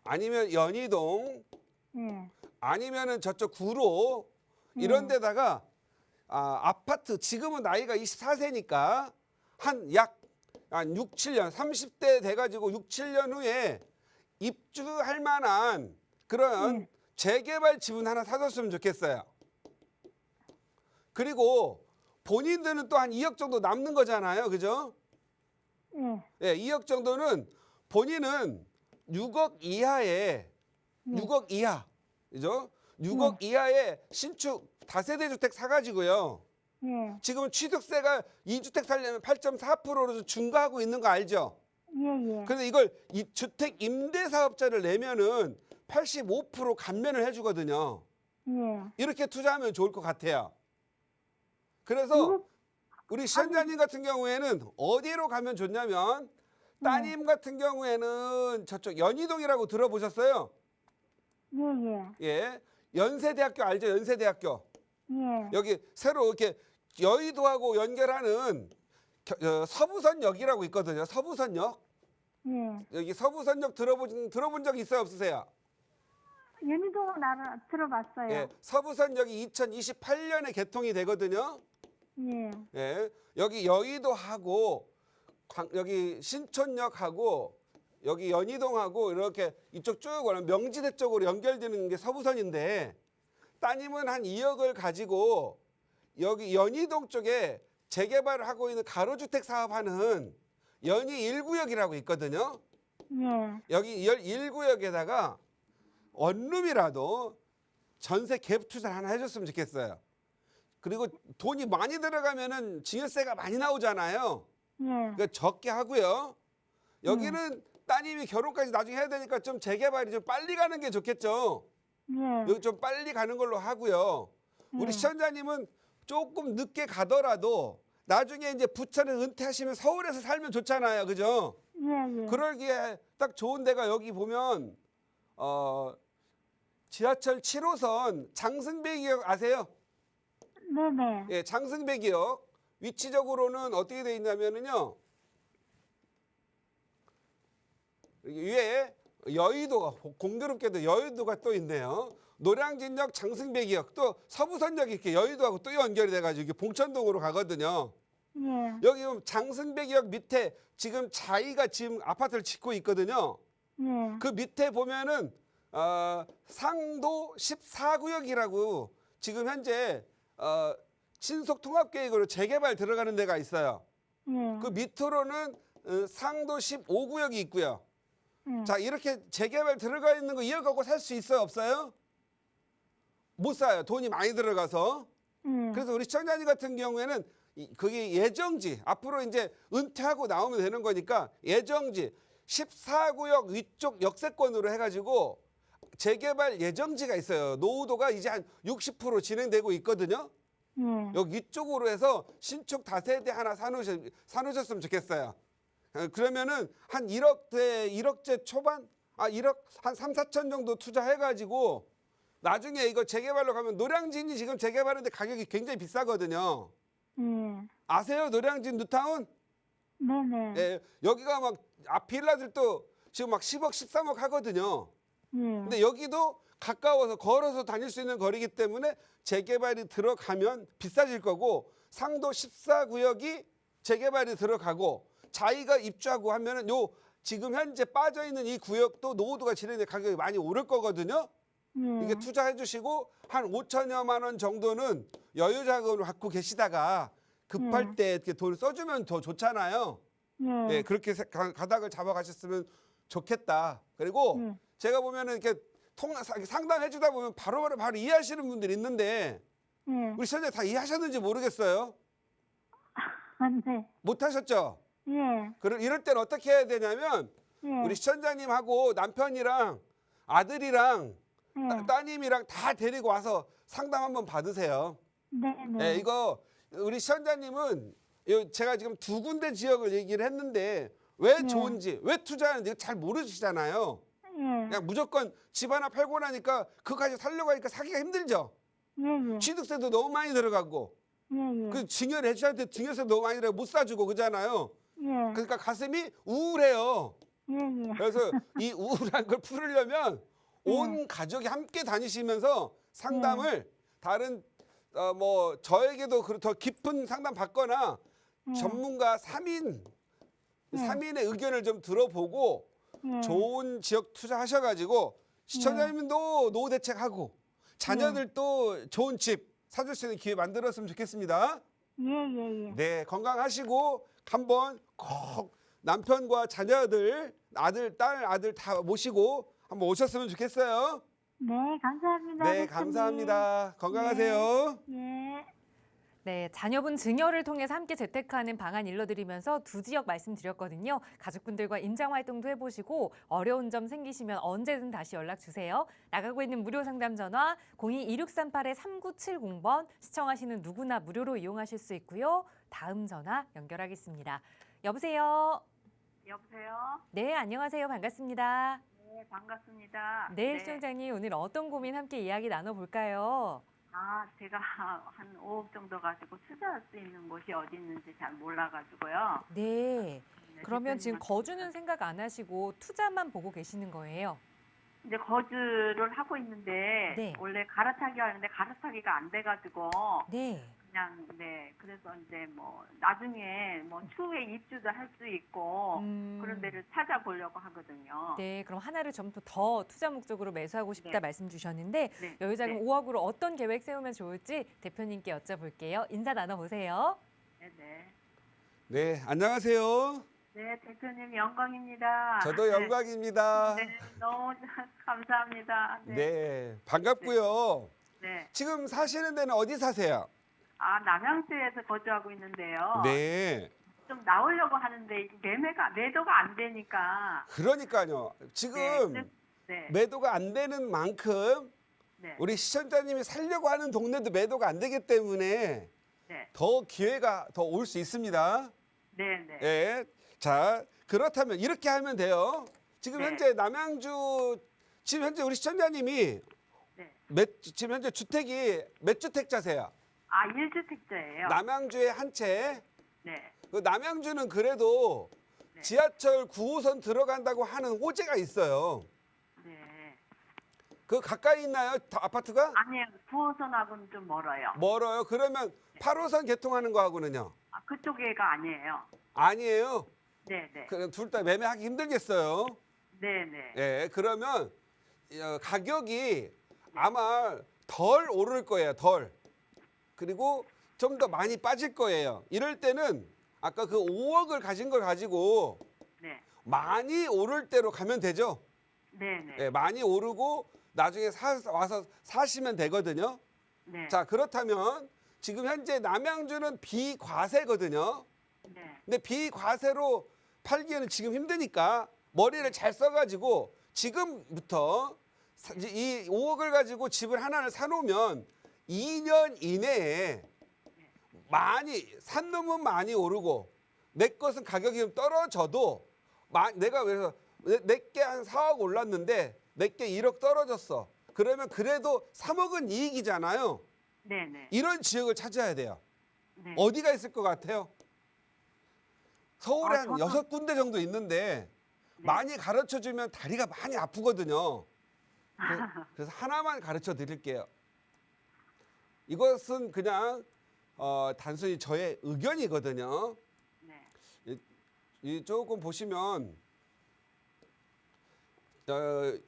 아니면 연희동 예. 아니면은 저쪽 구로 이런 데다가 아파트 지금은 나이가 24세니까 한 6, 7년 30대 돼가지고 6, 7년 후에 입주할 만한 그런 재개발 지분 하나 사줬으면 좋겠어요. 그리고 본인들은 또 한 2억 정도 남는 거잖아요. 그죠? 예. 예, 2억 정도는 본인은 6억 이하에 6억 이하. 그죠? 6억 이하의 신축 다세대 주택 사가지고요. 예. 지금 취득세가 2주택 살려면 8.4%로 증가하고 있는 거 알죠? 예. 예. 그런데 이걸 이 주택 임대 사업자를 내면은 85% 감면을 해주거든요. 예. 이렇게 투자하면 좋을 것 같아요. 그래서 이거- 우리 시청자님 같은 경우에는 어디로 가면 좋냐면 따님 같은 경우에는 저쪽 연희동이라고 들어보셨어요? 예. 예. 예, 연세대학교 알죠? 연세대학교. 예. 여기 새로 이렇게 여의도하고 연결하는 서부선역이라고 있거든요. 서부선역. 예. 여기 서부선역 들어본 적 있어요? 없으세요? 연희동은 들어봤어요. 예, 서부선역이 2028년에 개통이 되거든요. 예. 예, 여기 여의도하고 여기 신촌역하고 여기 연희동하고 이렇게 이쪽 쭉 오는 명지대 쪽으로 연결되는 게 서부선인데 따님은 한 2억을 가지고 여기 연희동 쪽에 재개발을 하고 있는 가로주택 사업하는 연희 1구역이라고 있거든요. 예. 여기 1구역에다가 원룸이라도 전세 갭 투자를 하나 해줬으면 좋겠어요. 그리고 돈이 많이 들어가면은 증여세가 많이 나오잖아요. 예. 그러니까 적게 하고요. 여기는 따님이 결혼까지 나중에 해야 되니까 좀 재개발이 좀 빨리 가는 게 좋겠죠. 예. 여기 좀 빨리 가는 걸로 하고요. 우리 시청자님은 조금 늦게 가더라도 나중에 이제 부천에 은퇴하시면 서울에서 살면 좋잖아요. 그죠? 예. 예. 그러기에 딱 좋은 데가 여기 보면 지하철 7호선 장승배기역 아세요? 네네. 예, 장승배기역 위치적으로는 어떻게 돼 있냐면은요. 위에 여의도가 공교롭게도 여의도가 또 있네요. 노량진역, 장승배기역 또 서부선역이 이렇게 여의도하고 또 연결이 돼가지고 이게 봉천동으로 가거든요. 예. 여기 보면 장승배기역 밑에 지금 자이가 지금 아파트를 짓고 있거든요. 예. 그 밑에 보면은 상도 14구역이라고 지금 현재 신속통합계획으로 재개발 들어가는 데가 있어요. 예. 그 밑으로는 상도 15구역이 있고요. 자, 이렇게 재개발 들어가 있는 거 이어가고 살 수 있어요, 없어요? 못 사요. 돈이 많이 들어가서. 그래서 우리 시청자님 같은 경우에는 그게 예정지, 앞으로 이제 은퇴하고 나오면 되는 거니까 예정지 14구역 위쪽 역세권으로 해가지고 재개발 예정지가 있어요. 노후도가 이제 한 60% 진행되고 있거든요. 여기 위쪽으로 해서 신축 다세대 하나 사놓으셨으면 좋겠어요. 그러면은 한 1억대 초반? 1억 한 3, 4천 정도 투자해가지고 나중에 이거 재개발로 가면 노량진이 지금 재개발하는데 가격이 굉장히 비싸거든요. 아세요? 노량진 뉴타운? 네네. 예, 여기가 막 앞 빌라들도 지금 막 10억, 13억 하거든요. 근데 여기도 가까워서 걸어서 다닐 수 있는 거리이기 때문에 재개발이 들어가면 비싸질 거고 상도 14구역이 재개발이 들어가고 자이가 입주하고 하면은 요 지금 현재 빠져 있는 이 구역도 노후도가 진행돼 가격이 많이 오를 거거든요. 이게 투자해 주시고 한 5천여만 원 정도는 여유 자금을 갖고 계시다가 급할 때 이렇게 돈을 써주면 더 좋잖아요. 예, 그렇게 가닥을 잡아가셨으면 좋겠다. 그리고 제가 보면은 이렇게 상담해 주다 보면 바로 이해하시는 분들이 있는데 우리 시청자 다 이해하셨는지 모르겠어요. 네. 못하셨죠? 예. 이럴 때는 어떻게 해야 되냐면 예. 우리 시청자님하고 남편이랑 아들이랑 따님이랑 다 데리고 와서 상담 한번 받으세요. 네네. 네, 이거 우리 시청자님은 제가 지금 두 군데 지역을 얘기를 했는데 왜 좋은지 왜 투자하는지 잘 모르시잖아요. 그냥 무조건 집 하나 팔고 나니까 그까지 살려고 하니까 사기가 힘들죠. 예. 취득세도 너무 많이 들어가고 예. 그 증여를 해줘야 돼. 증여세 너무 많이 들어가 못 사주고 그잖아요. 예. 그러니까 가슴이 우울해요. 예. 그래서 이 우울한 걸 풀으려면 온 가족이 함께 다니시면서 상담을 다른 뭐 저에게도 더 깊은 상담 받거나 전문가 3인의 의견을 좀 들어보고 좋은 지역 투자하셔가지고 시청자님도 노후 대책하고 자녀들도 좋은 집 사줄 수 있는 기회 만들었으면 좋겠습니다. 예. 네, 건강하시고 한번 꼭 남편과 자녀들, 딸, 아들 다 모시고 한번 오셨으면 좋겠어요. 네, 감사합니다. 네, 대표님. 감사합니다. 건강하세요. 예. 네, 자녀분 증여를 통해서 함께 재테크하는 방안 일러드리면서 두 지역 말씀드렸거든요. 가족분들과 임장활동도 해보시고 어려운 점 생기시면 언제든 다시 연락 주세요. 나가고 있는 무료 상담 전화 02-2638-3970번 시청하시는 누구나 무료로 이용하실 수 있고요. 다음 전화 연결하겠습니다. 여보세요? 여보세요? 네, 안녕하세요. 반갑습니다. 네, 반갑습니다. 네, 시청자님 오늘 어떤 고민 함께 이야기 나눠볼까요? 제가 한 5억 정도 가지고 투자할 수 있는 곳이 어디 있는지 잘 몰라가지고요. 네, 네, 그러면 지금 대표님한테 거주는 생각 안 하시고 투자만 보고 계시는 거예요? 이제 거주를 하고 있는데 네. 원래 갈아타기 하는데 갈아타기가 안 돼가지고 네. 그냥 네 그래서 이제 뭐 나중에 뭐 추후에 입주도 할 수 있고 그런 데를 찾아보려고 하거든요. 네, 그럼 하나를 전부 더 투자 목적으로 매수하고 싶다 네. 말씀 주셨는데 네. 여유자금 네. 5억으로 어떤 계획 세우면 좋을지 대표님께 여쭤볼게요. 인사 나눠보세요. 네. 네, 안녕하세요. 네, 대표님 영광입니다. 저도 영광입니다. 네, 너무 감사합니다. 네, 네. 반갑고요. 네. 지금 사시는 데는 어디 사세요? 아, 남양주에서 거주하고 있는데요. 네, 좀 나오려고 하는데 매도가 안 되니까. 그러니까요. 네. 지금 네. 매도가 안 되는 만큼 네. 우리 시청자님이 살려고 하는 동네도 매도가 안 되기 때문에 네. 더 기회가 더 올 수 있습니다. 네. 네. 예. 자, 그렇다면 이렇게 하면 돼요. 지금 네. 현재 남양주 지금 현재 우리 시청자님이 네. 지금 현재 주택이 몇 주택자세요? 아, 1주택자예요. 남양주에 한 채. 네. 그 남양주는 그래도 네. 지하철 9호선 들어간다고 하는 호재가 있어요. 네. 그 가까이 있나요? 아파트가? 아니요. 9호선하고는 좀 멀어요. 멀어요. 그러면 8호선 개통하는 거하고는요? 아, 그쪽에가 아니에요. 아니에요. 네, 네. 둘 다 매매하기 힘들겠어요. 네, 네. 예, 그러면 가격이 아마 덜 오를 거예요. 덜. 그리고 좀 더 많이 빠질 거예요. 이럴 때는 아까 그 5억을 가진 걸 가지고 네. 많이 오를 대로 가면 되죠. 네, 네. 예, 많이 오르고 나중에 와서 사시면 되거든요. 네. 자, 그렇다면 지금 현재 남양주는 비과세거든요. 네. 근데 비과세로 팔기에는 지금 힘드니까 머리를 잘 써가지고 지금부터 이 5억을 가지고 집을 하나를 사놓으면 2년 이내에 산 놈은 많이 오르고 내 것은 가격이 좀 떨어져도 내가 그래서 내게 한 4억 올랐는데 내게 1억 떨어졌어. 그러면 그래도 3억은 이익이잖아요. 네, 네. 이런 지역을 찾아야 돼요. 네. 어디가 있을 것 같아요? 서울에 아, 한 저는- 6군데 정도 있는데 네. 많이 가르쳐주면 다리가 많이 아프거든요. 그래서 하나만 가르쳐 드릴게요. 이것은 그냥 단순히 저의 의견이거든요. 네. 이 조금 보시면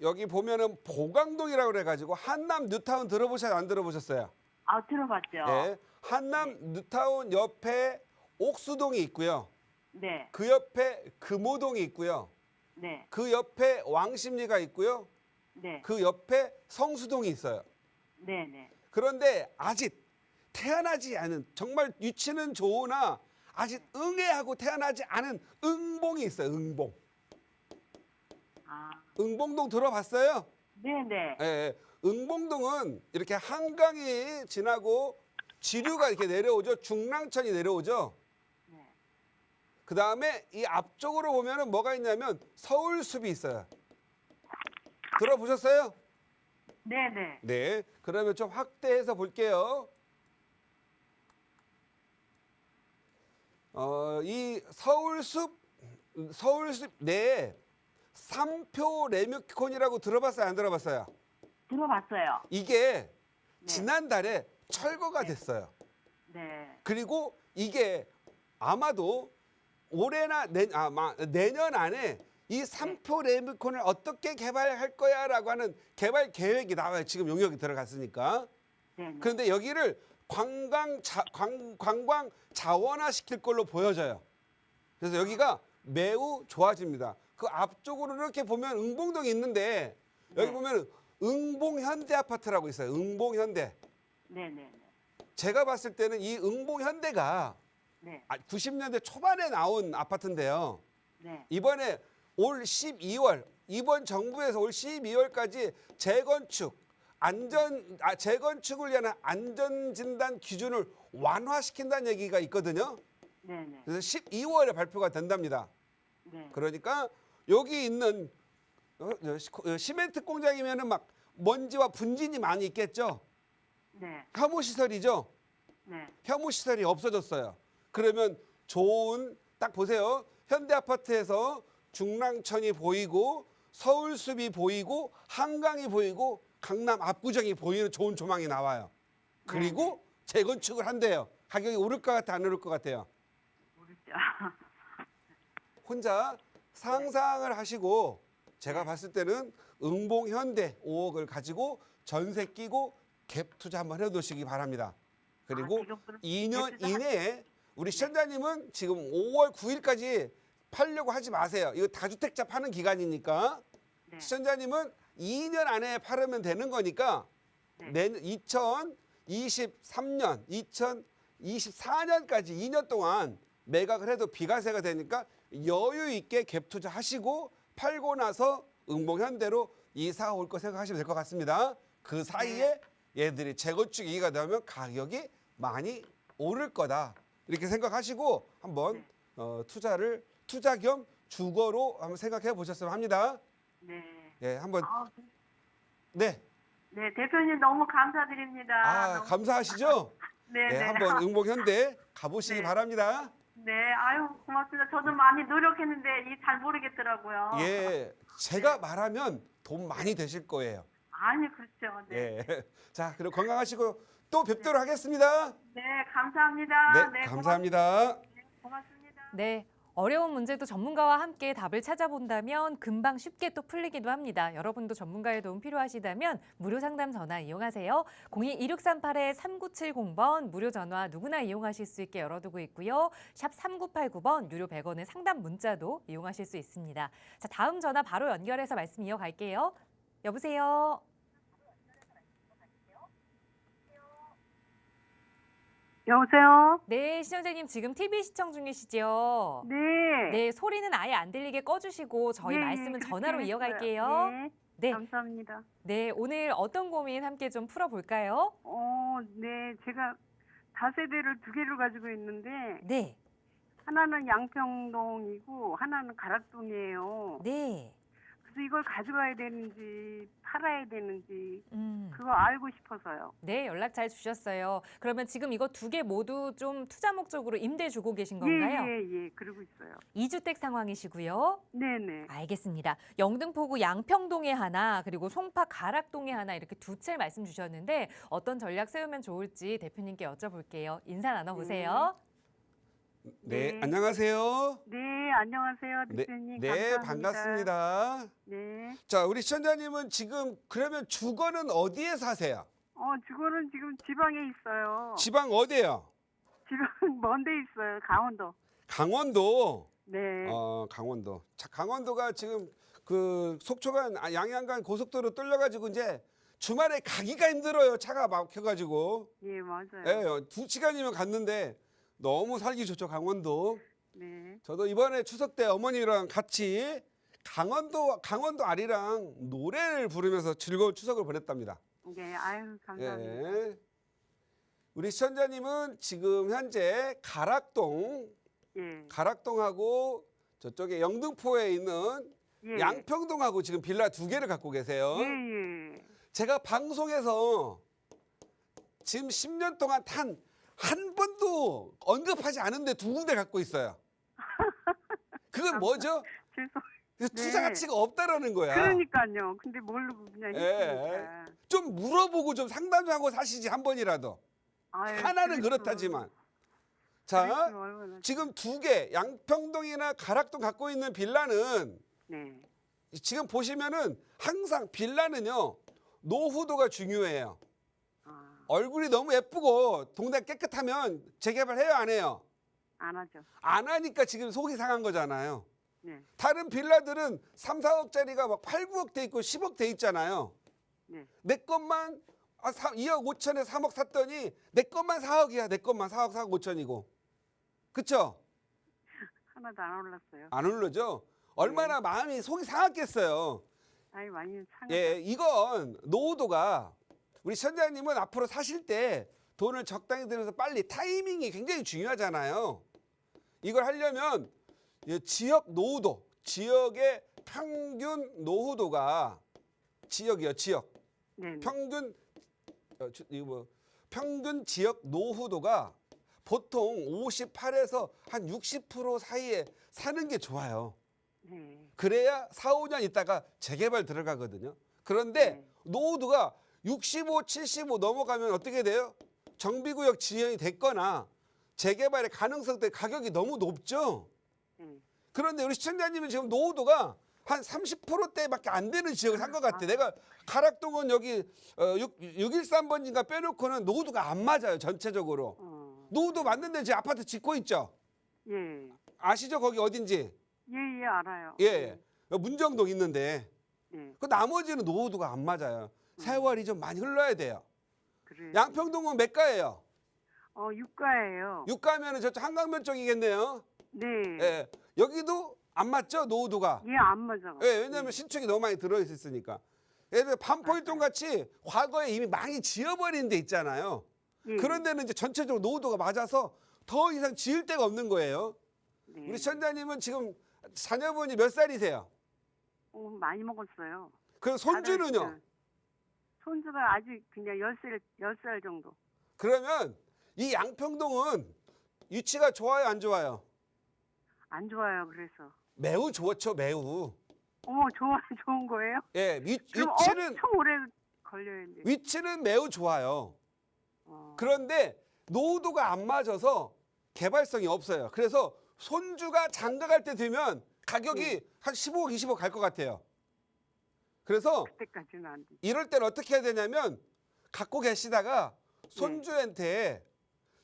여기 보면은 보강동이라고 그래가지고 한남 뉴타운 들어보셨어요? 안 들어보셨어요? 아, 들어봤죠. 예, 한남 뉴타운 옆에 옥수동이 있고요. 네. 그 옆에 금호동이 있고요. 네. 그 옆에 왕십리가 있고요. 네. 그 옆에 성수동이 있어요. 네, 네. 그런데 아직 태어나지 않은 정말 위치는 좋으나 아직 응애하고 태어나지 않은 응봉이 있어요. 응봉. 아, 응봉동 들어봤어요? 네, 네. 예, 예. 응봉동은 이렇게 한강이 지나고 지류가 이렇게 내려오죠. 중랑천이 내려오죠. 네. 그 다음에 이 앞쪽으로 보면은 뭐가 있냐면 서울숲이 있어요. 들어보셨어요? 네, 네. 네. 그러면 좀 확대해서 볼게요. 이 서울숲 내에 삼표 레뮤콘이라고 들어봤어요? 안 들어봤어요? 들어봤어요. 이게 네. 지난달에 철거가 네. 됐어요. 네. 그리고 이게 아마도 올해나 내년 안에 이 삼표 레뮤콘을 어떻게 개발할 거야라고 하는 개발 계획이 나와요. 지금 용역이 들어갔으니까. 네, 네. 그런데 여기를 관광 자원화 시킬 걸로 보여져요. 그래서 여기가 매우 좋아집니다. 그 앞쪽으로 이렇게 보면 응봉동이 있는데 여기 네. 보면 응봉현대아파트라고 있어요. 응봉현대. 네, 네, 네. 제가 봤을 때는 이 응봉현대가 네. 90년대 초반에 나온 아파트인데요. 네. 이번에 올 12월 이번 정부에서 올 12월까지 재건축을 위한 안전진단 기준을 완화시킨다는 얘기가 있거든요. 네, 네. 그래서 12월에 발표가 된답니다. 네. 그러니까 여기 있는 시멘트 공장이면은 막 먼지와 분진이 많이 있겠죠. 네. 혐오 시설이죠. 네. 혐오 시설이 없어졌어요. 그러면 좋은 딱 보세요. 현대 아파트에서 중랑천이 보이고 서울숲이 보이고 한강이 보이고 강남 압구정이 보이는 좋은 조망이 나와요. 그리고 재건축을 한대요. 가격이 오를 것 같아, 안 오를 것 같아요? 모르죠. 혼자 상상을 하시고 제가 봤을 때는 응봉현대 5억을 가지고 전세 끼고 갭 투자 한번 해두시기 바랍니다. 그리고 지금부터 2년 갭 투자 이내에 우리 시청자님은 지금 5월 9일까지 팔려고 하지 마세요. 이거 다주택자 파는 기간이니까 네. 시청자님은 2년 안에 팔으면 되는 거니까 네. 내년 2023년, 2024년까지 2년 동안 매각을 해도 비과세가 되니까 여유 있게 갭 투자하시고 팔고 나서 응봉현대로 이사 올 거 생각하시면 될 것 같습니다. 그 사이에 얘들이 재건축 이익가 되면 가격이 많이 오를 거다. 이렇게 생각하시고 한번 투자 겸 주거로 한번 생각해 보셨으면 합니다. 네. 예, 한번 아, 네. 네, 대표님 너무 감사드립니다. 아, 너무- 감사하시죠? 네, 예, 네. 한번 응봉현대 가보시기 네. 바랍니다. 네, 아유, 고맙습니다. 저도 많이 노력했는데 이 잘 모르겠더라고요. 예, 제가 말하면 돈 많이 되실 거예요. 아니, 그렇죠. 네. 예. 자, 그럼 건강하시고 또 뵙도록 하겠습니다. 네, 감사합니다. 네, 감사합니다. 고맙습니다. 네. 어려운 문제도 전문가와 함께 답을 찾아본다면 금방 쉽게 또 풀리기도 합니다. 여러분도 전문가의 도움 필요하시다면 무료 상담 전화 이용하세요. 02-2638-3970번 무료 전화 누구나 이용하실 수 있게 열어두고 있고요. 샵 3989번 유료 100원의 상담 문자도 이용하실 수 있습니다. 자, 다음 전화 바로 연결해서 말씀 이어갈게요. 여보세요. 여보세요? 네, 시청자님 지금 TV 시청 중이시죠? 네. 네, 소리는 아예 안 들리게 꺼주시고 저희 예, 말씀은 그렇게 전화로 했어요. 이어갈게요. 네. 네, 감사합니다. 네, 오늘 어떤 고민 함께 좀 풀어볼까요? 네. 제가 다세대를 두 개를 가지고 있는데 네, 하나는 양평동이고 하나는 가락동이에요. 네, 그래서 이걸 가져가야 되는지 팔아야 되는지 음, 그거 알고 싶어서요. 네, 연락 잘 주셨어요. 그러면 지금 이거 두 개 모두 좀 투자 목적으로 임대 주고 계신 건가요? 예. 그러고 있어요. 2주택 상황이시고요. 네네. 알겠습니다. 영등포구 양평동에 하나 그리고 송파 가락동에 하나 이렇게 두 채 말씀 주셨는데 어떤 전략 세우면 좋을지 대표님께 여쭤볼게요. 인사 나눠보세요. 네, 네. 안녕하세요. 네, 안녕하세요, 네, 대표님. 네, 감사합니다. 반갑습니다. 네. 자, 우리 시청자님은 지금 그러면 주거는 어디에 사세요? 주거는 지금 지방에 있어요. 지방 어디예요? 지방 먼데 있어요, 강원도. 강원도. 네. 강원도. 자, 강원도가 지금 그 속초간 양양간 고속도로 뚫려가지고 이제 주말에 가기가 힘들어요. 차가 막혀가지고. 예, 맞아요. 예, 2시간이면 갔는데 너무 살기 좋죠, 강원도. 네. 저도 이번에 추석 때 어머니랑 같이 강원도 아리랑 노래를 부르면서 즐거운 추석을 보냈답니다. 네, 아유, 감사합니다. 예. 우리 시청자님은 지금 현재 예. 가락동하고 저쪽에 영등포에 있는 예. 양평동하고 지금 빌라 두 개를 갖고 계세요. 예. 제가 방송에서 지금 10년 동안 단 한 번도 언급하지 않은데 두 군데 갖고 있어요. 그건 뭐죠? 죄송. 투자 네. 가치가 없다라는 거야. 그러니까요. 근데 모르고 그냥 예. 했으니까. 좀 물어보고 좀 상담 좀 하고 사시지 한 번이라도. 아유, 하나는 그래도- 그렇다지만. 자, 그래도 얼마나- 지금 두 개, 양평동이나 가락동 갖고 있는 빌라는 네. 지금 보시면은 항상 빌라는요, 노후도가 중요해요. 얼굴이 너무 예쁘고 동네 깨끗하면 재개발해요, 안 해요? 안 하죠. 안 하니까 지금 속이 상한 거잖아요. 네. 다른 빌라들은 3, 4억짜리가 막 8, 9억 돼 있고 10억 돼 있잖아요. 네. 내 것만 2억 5천에 3억 샀더니 내 것만 4억이야. 내 것만 4억 5천이고. 그쵸? 하나도 안 올랐어요. 안 오르죠? 얼마나 마음이 속이 상했겠어요. 아이, 많이 상했 예, 이건 노후도가 우리 시청자님은 앞으로 사실 때 돈을 적당히 들여서 빨리 타이밍이 굉장히 중요하잖아요. 이걸 하려면 지역 노후도, 지역의 평균 노후도가 지역이요, 지역. 네. 평균 지역 노후도가 보통 58에서 한 60% 사이에 사는 게 좋아요. 네. 그래야 4, 5년 있다가 재개발 들어가거든요. 그런데 네. 노후도가 65, 75 넘어가면 어떻게 돼요? 정비구역 지연이 됐거나 재개발의 가능성 때문에 가격이 너무 높죠. 예. 그런데 우리 시청자님은 지금 노후도가 한 30%대밖에 안 되는 지역을 산 것 같아. 내가 가락동은 여기 613번인가 빼놓고는 노후도가 안 맞아요. 전체적으로. 노후도 맞는데 지금 아파트 짓고 있죠. 예. 아시죠? 거기 어딘지. 예, 알아요. 예. 문정동 있는데. 예. 그 나머지는 노후도가 안 맞아요. 세월이 좀 많이 흘러야 돼요. 그래. 양평동은 몇 가예요? 유가예요. 육가면은 저쪽 한강변 쪽이겠네요. 네. 예. 여기도 안 맞죠? 노후도가. 예, 안 맞아. 예, 왜냐하면 신축이 너무 많이 들어있으니까. 예를 들어 반포일동 같이 과거에 이미 많이 지어버린 데 있잖아요. 예. 그런 데는 이제 전체적으로 노후도가 맞아서 더 이상 지을 데가 없는 거예요. 네. 우리 시청자님은 지금 자녀분이 몇 살이세요? 많이 먹었어요. 그럼 손주는요? 다들, 손주가 아직 그냥 10살 정도. 그러면 이 양평동은 위치가 좋아요, 안 좋아요? 안 좋아요, 그래서. 매우 좋죠, 매우. 좋은 거예요? 예, 그럼 위치는 엄청 오래 걸려야지. 위치는 매우 좋아요. 어. 그런데 노후도가 안 맞아서 개발성이 없어요. 그래서 손주가 장가 갈 때 되면 가격이 한 15억, 20억 갈 것 같아요. 그래서 그때까지는 안 돼. 이럴 때는 어떻게 해야 되냐면 갖고 계시다가 손주한테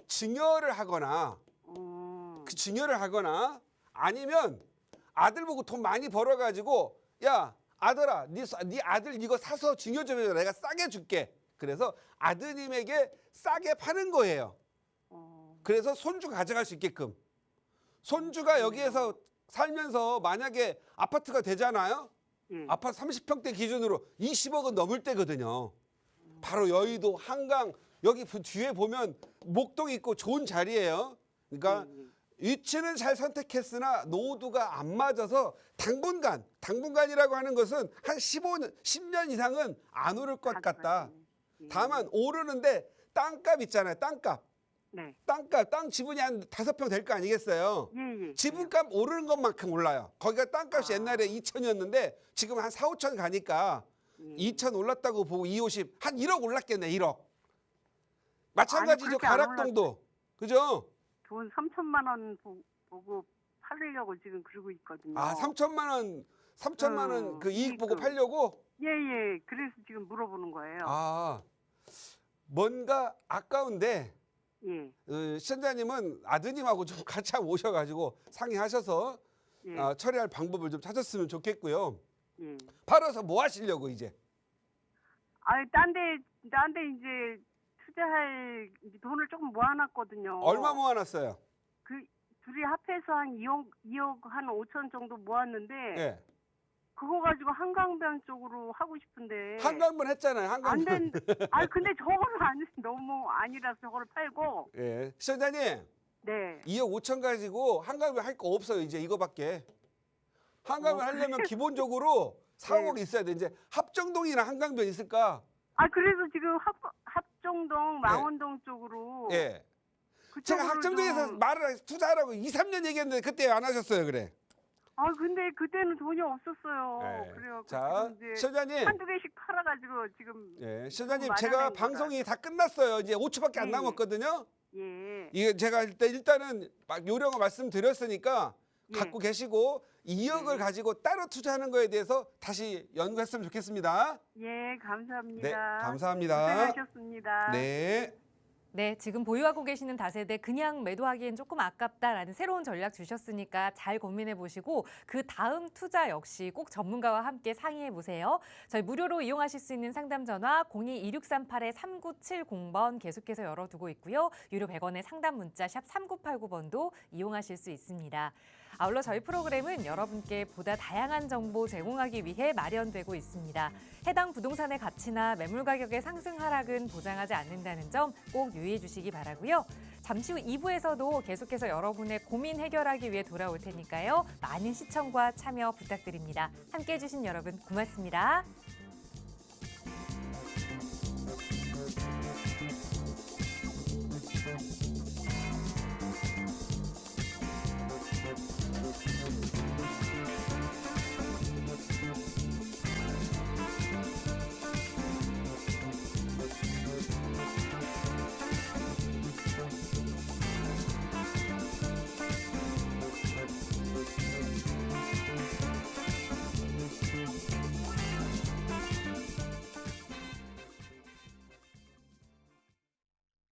증여를 하거나 그 증여를 하거나 아니면 아들 보고 돈 많이 벌어가지고 야 아들아 네 아들 이거 사서 증여 좀 해줘 내가 싸게 줄게. 그래서 아드님에게 싸게 파는 거예요. 그래서 손주가 가져갈 수 있게끔. 손주가 여기에서 살면서 만약에 아파트가 되잖아요. 예. 아파트 30평대 기준으로 20억은 넘을 때거든요. 바로 여의도, 한강 여기 뒤에 보면 목동 있고 좋은 자리예요. 그러니까 위치는 잘 선택했으나 노후도가 안 맞아서 당분간이라고 하는 것은 한 15년, 10년 이상은 안 오를 것 같다. 다만 오르는데 땅값 있잖아요. 땅값. 네. 땅 지분이 한 5평 될 거 아니겠어요? 예. 지분값 오르는 것만큼 올라요. 거기가 땅값이 옛날에 2천이었는데 지금 한 4, 5천 가니까 2천 올랐다고 보고 2, 50, 한 1억 올랐겠네, 1억. 마찬가지죠, 그렇게 안 가락동도. 그죠? 돈 3천만 원 보고 팔으려고 지금 그러고 있거든요. 아, 3천만 원 그 이익 보고 팔려고? 예. 그래서 지금 물어보는 거예요. 아, 뭔가 아까운데 예. 시청자님은 아드님하고 좀 같이 한번 오셔가지고 상의하셔서 예. 처리할 방법을 좀 찾았으면 좋겠고요. 예. 팔아서 뭐 하시려고 이제? 딴 데 이제 투자할 돈을 조금 모아놨거든요. 얼마 모아놨어요? 그 둘이 합해서 한 2억 한 5천 정도 모았는데 예. 그거 가지고 한강변 쪽으로 하고 싶은데 한강변 했잖아요. 안 한강변. 된. 근데 저거를 너무 아니라서 저거를 팔고. 예. 시청자님, 네. 2억 5천 가지고 한강변 할 거 없어요. 이제 이거밖에. 한강변 하려면 기본적으로 4억 있어야 돼. 이제 합정동이나 한강변 있을까? 그래서 지금 합정동, 망원동 쪽으로. 예. 그쪽으로 제가 합정동에서 좀- 투자하라고 2, 3년 얘기했는데 그때 안 하셨어요. 그래. 근데 그때는 돈이 없었어요. 예. 그래요. 자, 이제 시청자님. 한두 개씩 팔아가지고 지금. 예, 시청자님 좀 제가 마련한 방송이 다 끝났어요. 이제 5초밖에 안 예. 남았거든요. 예. 이게 제가 일단은 요령을 말씀드렸으니까 예. 갖고 계시고 2억을 가지고 따로 투자하는 거에 대해서 다시 연구했으면 좋겠습니다. 예, 감사합니다. 네, 감사합니다. 고생하셨습니다. 네. 네, 지금 보유하고 계시는 다세대 그냥 매도하기엔 조금 아깝다라는 새로운 전략 주셨으니까 잘 고민해 보시고 그 다음 투자 역시 꼭 전문가와 함께 상의해 보세요. 저희 무료로 이용하실 수 있는 상담 전화 02-2638-3970번 계속해서 열어두고 있고요. 유료 100원의 상담 문자 샵 3989번도 이용하실 수 있습니다. 아울러 저희 프로그램은 여러분께 보다 다양한 정보 제공하기 위해 마련되고 있습니다. 해당 부동산의 가치나 매물 가격의 상승 하락은 보장하지 않는다는 점 꼭 유의해 주시기 바라고요. 잠시 후 2부에서도 계속해서 여러분의 고민 해결하기 위해 돌아올 테니까요. 많은 시청과 참여 부탁드립니다. 함께해 주신 여러분 고맙습니다.